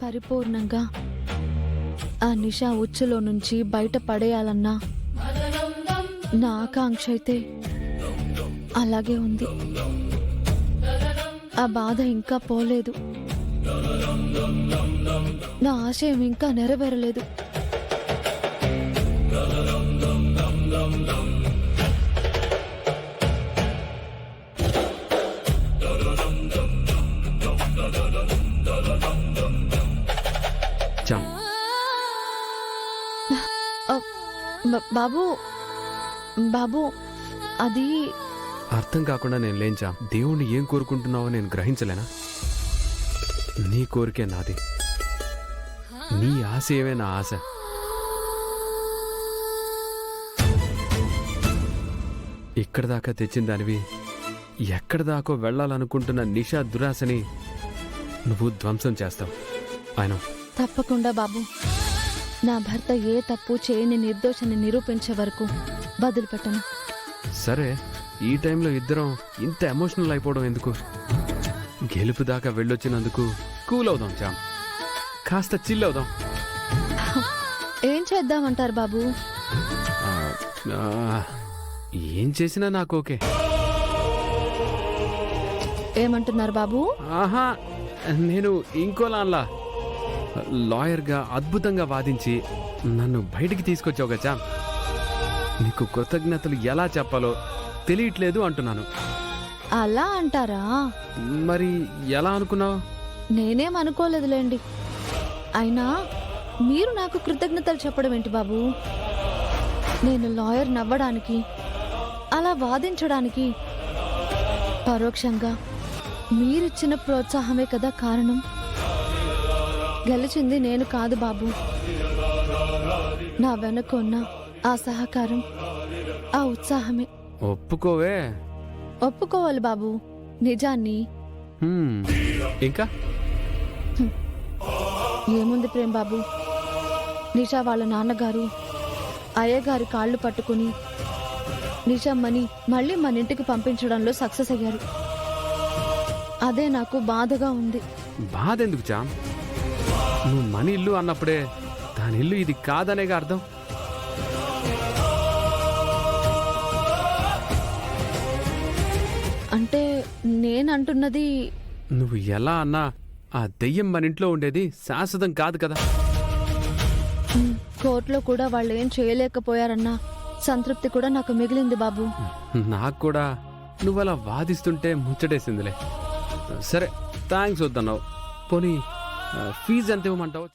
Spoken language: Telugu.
పరిపూర్ణంగా ఆ నిషా ఉచ్చులో నుంచి బయట పడేయాలన్నా నా ఆకాంక్ష అయితే అలాగే ఉంది. ఆ బాధ ఇంకా పోలేదు, నా ఆశయం ఇంకా నెరవేరలేదు. బాబు బాబు అది అర్థం కాకుండా నేను లేంచా. దేవుణ్ణి ఏం కోరుకుంటున్నావో నేను గ్రహించలేనా? నీ కోరికే నాది, నీ ఆశయమే నా ఆశ. ఇక్కడ దాకా తెచ్చిన దానివి ఎక్కడి దాకో వెళ్ళాలనుకుంటున్న నిషా దురాశని నువ్వు ధ్వంసం చేస్తావు. ఆయన తప్పకుండా బాబు, నా భర్త ఏ తప్పు చేయని నిర్దోషాన్ని నిరూపించే వరకు వదిలిపెట్టను. సరే, ఈ టైంలో ఇద్దరం ఇంత ఎమోషనల్ అయిపోవడం ఎందుకు? గెలుపు దాకా వెళ్ళొచ్చినందుకు కూల్ అవుదాం చామ్, కాస్త చిల్ అవుదాం. ఏం చేద్దామంటారు బాబు? ఏం చేసినా నాకు ఓకే. ఏమంటున్నారు బాబు? ఆహా, నేను ఇంకోలా లాయర్గా అద్భుతంగా వాదించి నన్ను బయటికి తీసుకొచ్చావు గచ్చా. నీకు కృతజ్ఞతలు ఎలా చెప్పాలో తెలియట్లేదు అంటున్నాను. అలా అంటారా? మరి ఎలా అనుకున్నావు? నేనేం అనుకోలేదులేండి. అయినా మీరు నాకు కృతజ్ఞతలు చెప్పడం ఏంటి బాబు? నేను లాయర్ నవ్వడానికి, అలా వాదించడానికి పరోక్షంగా మీరిచ్చిన ప్రోత్సాహమే కదా కారణం. గెలిచింది నేను కాదు బాబు, నా వెనక ఉన్న ఆ సహకారం, ఆ ఉత్సాహమే. ఒప్పుకోవే. ఒప్పుకోవాలి బాబు నిజాన్ని. ఇంకా ఏముంది ప్రేమ్ బాబు, నిషా వాళ్ళ నాన్నగారు అయ్యగారి కాళ్ళు పట్టుకుని నిషమ్మని మళ్ళీ మన ఇంటికి పంపించడంలో సక్సెస్ అయ్యారు. అదే నాకు బాధగా ఉంది. బాధ ఎందుకు చామ్? నువ్వు మన ఇల్లు అన్నప్పుడే దాని ఇల్లు ఇది కాదనేగా అర్థం. అంటే నేనంటున్నది, నువ్వు ఎలా అన్నా ఆ దెయ్యం మన ఇంట్లో ఉండేది శాశ్వతం కాదు కదా. కోర్టులో కూడా వాళ్ళు ఏం చేయలేకపోయారన్న సంతృప్తి కూడా నాకు మిగిలింది బాబు. నాకు కూడా నువ్వలా వాదిస్తుంటే ముచ్చటేసిందిలే. సరే, థ్యాంక్స్ వద్దన్నావు. పోనీ ఫీజు ఎంత ఇవ్వమంటావు?